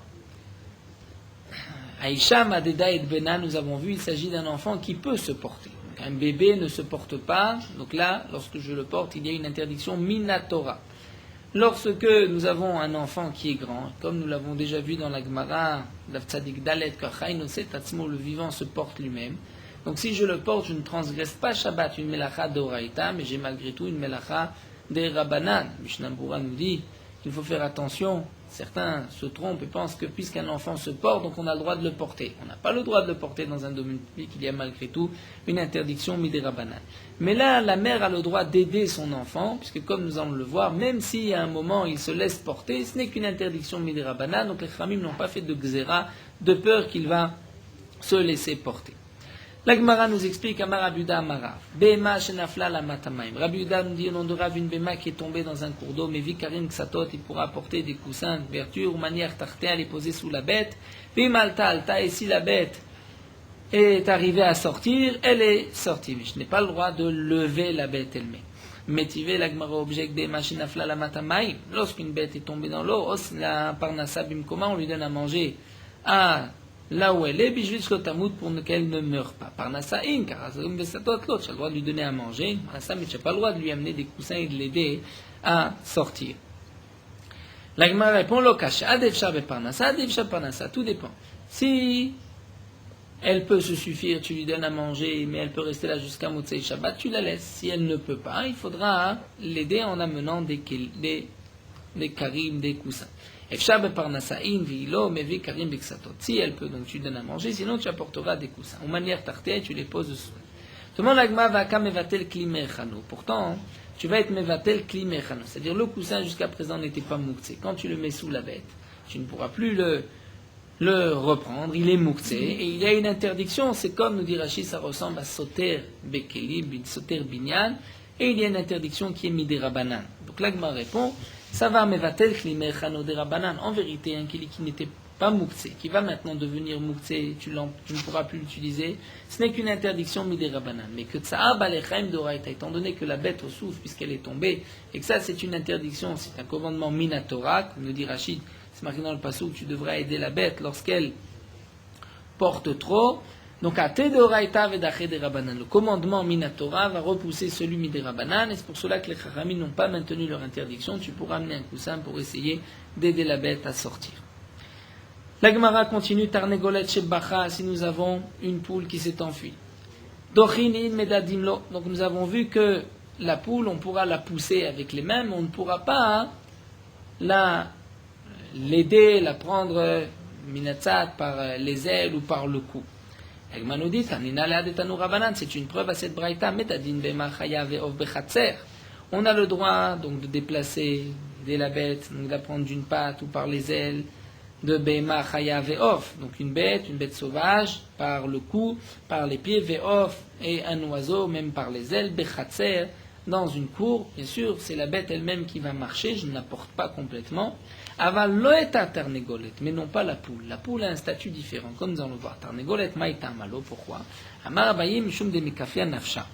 Aïcha Madeda et Bena, nous avons vu, il s'agit d'un enfant qui peut se porter. Donc, un bébé ne se porte pas, donc là, lorsque je le porte, il y a une interdiction minatora. Lorsque nous avons un enfant qui est grand, comme nous l'avons déjà vu dans la Gemara, l'Avtzadik Dalet, le vivant se porte lui-même. Donc si je le porte, je ne transgresse pas Shabbat, une melacha d'Oraïta, mais j'ai malgré tout une melacha des Rabbanan. Mishnah Berurah nous dit qu'il faut faire attention. Certains se trompent et pensent que puisqu'un enfant se porte, donc on a le droit de le porter. On n'a pas le droit de le porter dans un domaine public, il y a malgré tout une interdiction midérabanan. Mais là, la mère a le droit d'aider son enfant, puisque comme nous allons le voir, même si à un moment il se laisse porter, ce n'est qu'une interdiction midérabanan, donc les Khamim n'ont pas fait de gzera, de peur qu'il va se laisser porter. La Gemara nous explique Amar Rabuda Amarav. Bema shenafla la matamaim. Rabuda nous dit au nom de Rav, une Bema qui est tombée dans un cours d'eau, mais vikarim ksatot, il pourra apporter des coussins de couverture ou manière tarté à les poser sous la bête. Bimalta alta, et si la bête est arrivée à sortir, elle est sortie. Mais je n'ai pas le droit de lever la bête elle-même. Métivé, la Gemara objecte Bema shenafla la matamaim. Lorsqu'une bête est tombée dans l'eau, os la parnassa bimkoma, on lui donne à manger à là où elle est, bijvil shlotamut, pour qu'elle ne meure pas. Parnassaïn, car azum besatot lot, tu as le droit de lui donner à manger, mais tu n'as pas le droit de lui amener des coussins et de l'aider à sortir. La Gemara répond, lo kasha, adevsha beparnassa, adevsha parnassa, tout dépend. Si elle peut se suffire, tu lui donnes à manger, mais elle peut rester là jusqu'à Motzei Shabbat, tu la laisses. Si elle ne peut pas, il faudra l'aider en amenant des karim, des coussins. Si elle peut, donc tu donnes à manger, sinon tu apporteras des coussins. En manière tartée, tu les poses dessous. Pourtant, tu vas être mevatel kli mechano. C'est-à-dire le coussin jusqu'à présent n'était pas mouktsé. Quand tu le mets sous la bête, tu ne pourras plus le reprendre, il est mouktsé. Et il y a une interdiction, c'est comme nous dit Rashi, ça ressemble à soter bekelim, soter binyan. Et il y a une interdiction qui est midirabanan. Donc l'agma répond, ça va mevatel klimechano de rabanan. En vérité, un kili qui n'était pas mouktsé, qui va maintenant devenir mouktsé, tu ne pourras plus l'utiliser, ce n'est qu'une interdiction midirabanan. Mais que tsa'ab alechaim doraita, étant donné que la bête souffre puisqu'elle est tombée, et que ça c'est une interdiction, c'est un commandement minatora, comme nous dit Rachid, c'est marqué dans le passage que tu devras aider la bête lorsqu'elle porte trop. Donc, à Tedoraita vedaché des Rabanan, le commandement Minatora va repousser celui des Rabanan, et c'est pour cela que les Chachamim n'ont pas maintenu leur interdiction. Tu pourras amener un coussin pour essayer d'aider la bête à sortir. La Gemara continue, Tarnegolet Shebacha, si nous avons une poule qui s'est enfuie. Dochinin medadimlo, donc nous avons vu que la poule, on pourra la pousser avec les mains, mais on ne pourra pas l'aider, la prendre minatzat par les ailes ou par le cou. C'est une preuve à cette braïta. On a le droit donc de déplacer dès la bête, donc de la prendre d'une patte ou par les ailes de Bema Chaya Ve'of, donc une bête sauvage, par le cou, par les pieds, Ve'of, et un oiseau, même par les ailes, Bechatzer, dans une cour. Bien sûr, c'est la bête elle-même qui va marcher, je ne la porte pas complètement. Aval loeta tarnegolet, mais non pas la poule. La poule a un statut différent, comme nous allons le voir. Tarnegolet maïta malo, pourquoi? Amar abayim shum de mikafia nafsha.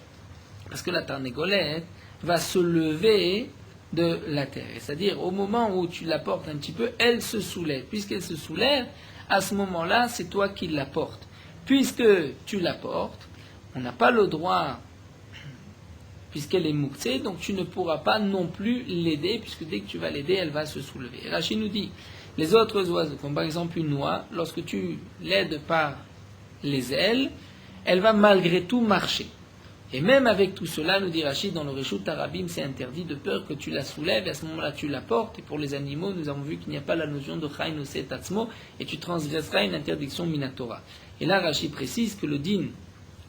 Parce que la tarnegolet va se lever de la terre. C'est-à-dire, au moment où tu la portes un petit peu, elle se soulève. Puisqu'elle se soulève, à ce moment-là, c'est toi qui la portes. Puisque tu la portes, on n'a pas le droit, puisqu'elle est mouktsé, donc tu ne pourras pas non plus l'aider, puisque dès que tu vas l'aider, elle va se soulever. Et Rachid nous dit, les autres oiseaux, comme par exemple une oie, lorsque tu l'aides par les ailes, elle va malgré tout marcher. Et même avec tout cela, nous dit Rachid, dans le Reshut Arabim, c'est interdit de peur que tu la soulèves, et à ce moment-là tu la portes, et pour les animaux, nous avons vu qu'il n'y a pas la notion de Chayin Ose Tatzmo, et tu transgresseras une interdiction minatora. Et là, Rachid précise que le din,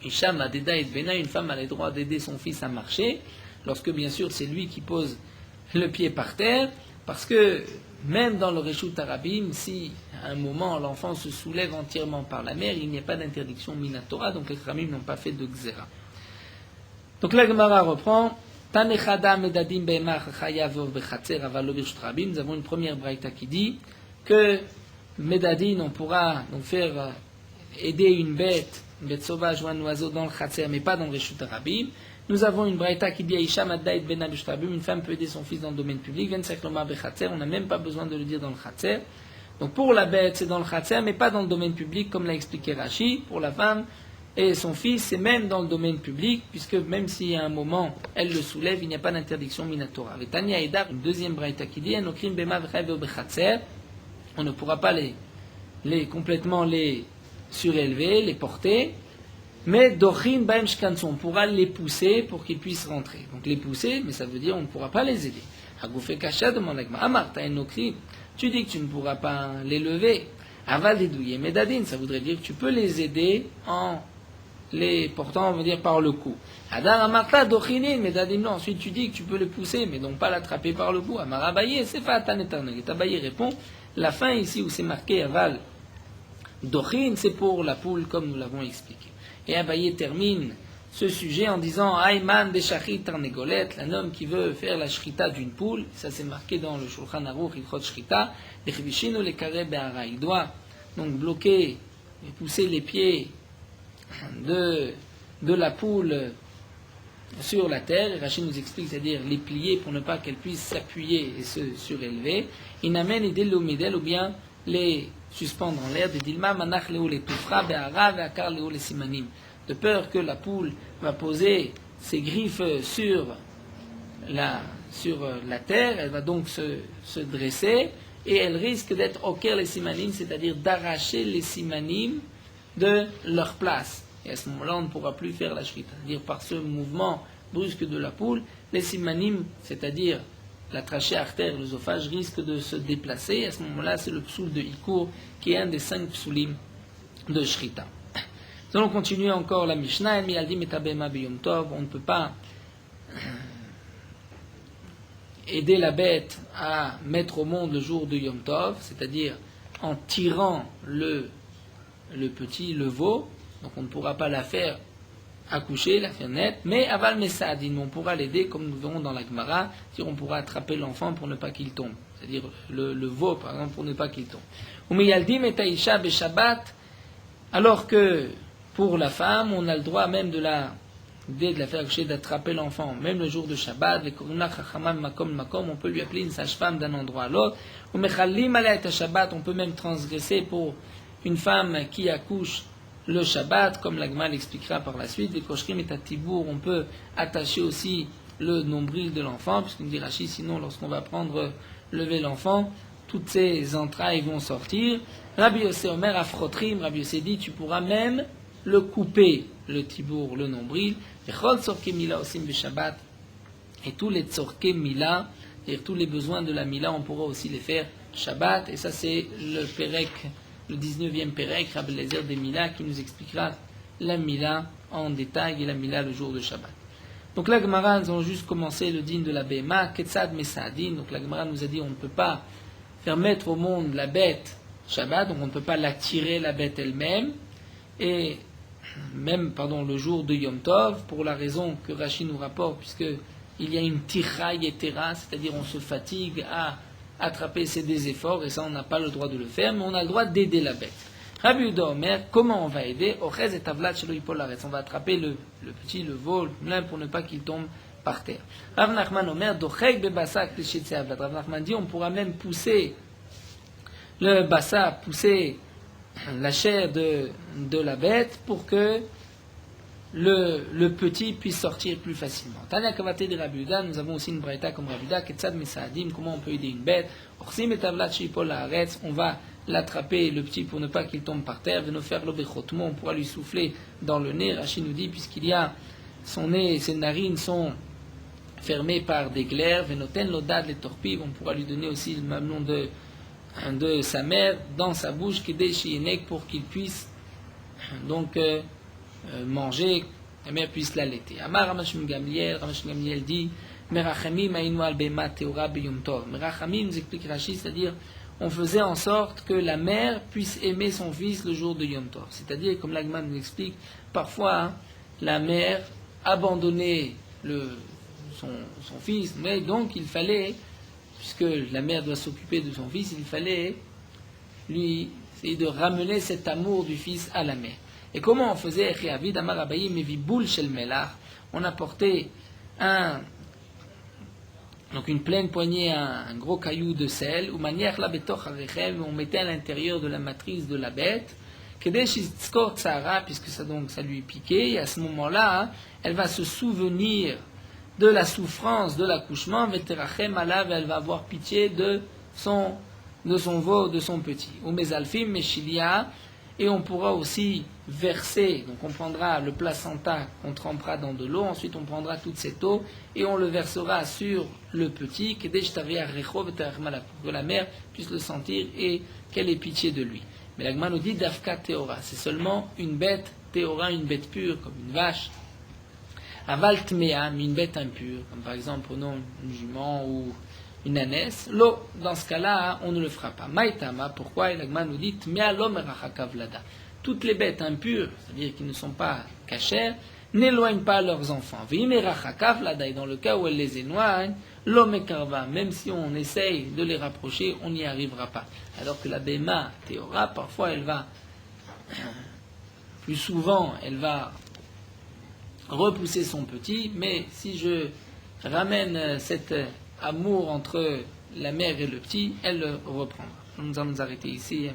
Isham Adeda et Bena, une femme a le droit d'aider son fils à marcher, lorsque bien sûr c'est lui qui pose le pied par terre, parce que même dans le Reshut Arabim, si à un moment l'enfant se soulève entièrement par la mère, il n'y a pas d'interdiction minatora, donc les Khamim n'ont pas fait de Gzera. Donc la Gemara reprend, Tanechada Medadim Be'emach Chayav Bechatzer Aval Lo Birshut Rabim. Nous avons une première braïta qui dit que Medadin, on pourra donc faire aider une bête sauvage ou un oiseau dans le Chatzer, mais pas dans le Reshut Rabim. Nous avons une braïta qui dit Aisha Maddait Ben Abishut Rabim, une femme peut aider son fils dans le domaine public, Vensek Lomar Bechatzer, on n'a même pas besoin de le dire dans le Chatzer. Donc pour la bête, c'est dans le Chatzer, mais pas dans le domaine public, comme l'a expliqué Rashi. Pour la femme et son fils, c'est même dans le domaine public, puisque même si à un moment elle le soulève, il n'y a pas d'interdiction minatora. Avec Tanya Edar, une deuxième braïta qui dit Enokrim Bema V'Chayev Bechatzer, on ne pourra pas complètement les surélever, les porter, mais Dochin Baem Shkanson, on pourra les pousser pour qu'ils puissent rentrer. Donc les pousser, mais ça veut dire on ne pourra pas les aider. Hagoufé Kasha demande Agma Amar, t'as Enokrim, tu dis que tu ne pourras pas les lever. Aval Dedouye Medadin, ça voudrait dire que tu peux les aider en les portant, on va dire, par le cou. Adar Amarta Dochinin Medadim, non, ensuite tu dis que tu peux les pousser, mais donc pas l'attraper par le cou. Amar Abaye, c'est Fatan Etarneg. Abaye répond, la fin ici où c'est marqué Aval Dochin, c'est pour la poule, comme nous l'avons expliqué. Et Abaye termine ce sujet en disant Ayman de Shachit Tarnegolet, un homme qui veut faire la shrita d'une poule, ça c'est marqué dans le Shulchan Aruch, Ilchot Shrita, les Kareh Be'ara. Il doit donc bloquer et pousser les pieds de la poule sur la terre. Et Rachid nous explique, c'est-à-dire les plier pour ne pas qu'elle puisse s'appuyer et se surélever. Il amène idel ou bien les suspendre en l'air, de peur que la poule va poser ses griffes sur la terre, elle va donc se dresser, et elle risque d'être oker les simanim, c'est-à-dire d'arracher les simanim de leur place. Et à ce moment-là, on ne pourra plus faire la shrita. C'est-à-dire par ce mouvement brusque de la poule, les simanim, c'est-à-dire la trachée artère, l'œsophage, risque de se déplacer. À ce moment-là, c'est le psoul de Ikour qui est un des 5 psoulim de Shrita. Nous allons continuer encore la Mishnah. On ne peut pas aider la bête à mettre au monde le jour de Yom Tov, c'est-à-dire en tirant le petit, le veau. Donc on ne pourra pas la faire accoucher, la faire naître, mais aval mesadin, on pourra l'aider, comme nous verrons dans la Gemara, c'est-à-dire on pourra attraper l'enfant pour ne pas qu'il tombe, c'est-à-dire le veau par exemple pour ne pas qu'il tombe. Umiyaldim et Aïcha Shabbat, alors que pour la femme, on a le droit même de la faire accoucher, d'attraper l'enfant, même le jour de Shabbat, on peut lui appeler une sage-femme d'un endroit à l'autre. On peut même transgresser pour une femme qui accouche le Shabbat, comme la Gemara l'expliquera par la suite. Les koshrim et tatibour, on peut attacher aussi le nombril de l'enfant, puisqu'on dit Rashi, sinon lorsqu'on va lever l'enfant, toutes ses entrailles vont sortir. Rabbi Yossé Omer afrotrim, Rabbi Yossé dit, tu pourras même le couper, le tibour, le nombril. Et tous les tzorke mila, c'est-à-dire tous les besoins de la mila, on pourra aussi les faire Shabbat. Et ça c'est le Perek, le 19e Perek, Rabbi Eliezer de Mila, qui nous expliquera la Mila en détail et la Mila le jour de Shabbat. Donc la Gemara, nous avons juste commencé le din de la Bema, Ketzad Mesadin. Donc la Gemara nous a dit on ne peut pas faire mettre au monde la bête Shabbat, donc on ne peut pas l'attirer la bête elle-même, et même, le jour de Yom Tov, pour la raison que Rashi nous rapporte, puisqu'il y a une ticha yetera, c'est-à-dire on se fatigue à attraper, c'est des efforts, et ça on n'a pas le droit de le faire, mais on a le droit d'aider la bête. Rabbi Yehuda Omer, comment on va aider? Ochez et tavlat shelo yipol haaretz, on va attraper le petit, le veau, le moulin, pour ne pas qu'il tombe par terre. Rav Nachman Omer, dochek bebasak teshitze avlat. Rav Nachman dit, on pourra même pousser le bassa, pousser la chair de la bête pour que le petit puisse sortir plus facilement. Tanya Kavate de Rabbi Yehuda, nous avons aussi une braïta comme Rabbi Yehuda, Ketzad Mesadim, comment on peut aider une bête? Orsim et tavlat sheyipol haaretz, on va l'attraper, le petit, pour ne pas qu'il tombe par terre, nous faire l'obéchotmo, on pourra lui souffler dans le nez. Rachid nous dit, puisqu'il y a son nez, ses narines sont fermées par des glaires, venoten lodad les torpives, on pourra lui donner aussi le mamelon de sa mère dans sa bouche, pour qu'il puisse donc manger, la mère puisse l'allaiter. Amar Ramashim Gamliel dit, Merachamim ainu al bema teora beyom tov. Merachamim, nous explique Rachid, c'est-à-dire on faisait en sorte que la mère puisse aimer son fils le jour de Yom Tov. C'est-à-dire, comme l'Agman nous explique, parfois la mère abandonnait son fils, mais donc il fallait, puisque la mère doit s'occuper de son fils, il fallait lui essayer de ramener cet amour du fils à la mère. Et comment on faisait? On apportait donc une pleine poignée, un gros caillou de sel, ou manière la on mettait à l'intérieur de la matrice de la bête, puisque ça lui piquait, et à ce moment-là, elle va se souvenir de la souffrance de l'accouchement, elle va avoir pitié de son veau, de son petit. Ou mesalfim, meshilia, et on pourra aussi verser, donc on prendra le placenta qu'on trempera dans de l'eau, ensuite on prendra toute cette eau et on le versera sur le petit, que la mère puisse le sentir et qu'elle ait pitié de lui. Mais la Gemara nous dit Dafka Teora, c'est seulement une bête Teora, une bête pure, comme une vache. Aval Tmea, mais une bête impure, comme par exemple, prenons une jument ou une ânesse. L'eau, dans ce cas-là, on ne le fera pas. Maïtama, pourquoi? Et la Gemara nous dit Tmea lo merachaka vlada. toutes les bêtes impures, c'est-à-dire qui ne sont pas cachères, n'éloignent pas leurs enfants. Dans le cas où elles les éloignent, l'homme est carva, même si on essaye de les rapprocher, on n'y arrivera pas. Alors que la béma théora, parfois elle va, plus souvent, elle va repousser son petit, mais si je ramène cet amour entre la mère et le petit, elle le reprendra. Nous allons nous arrêter ici.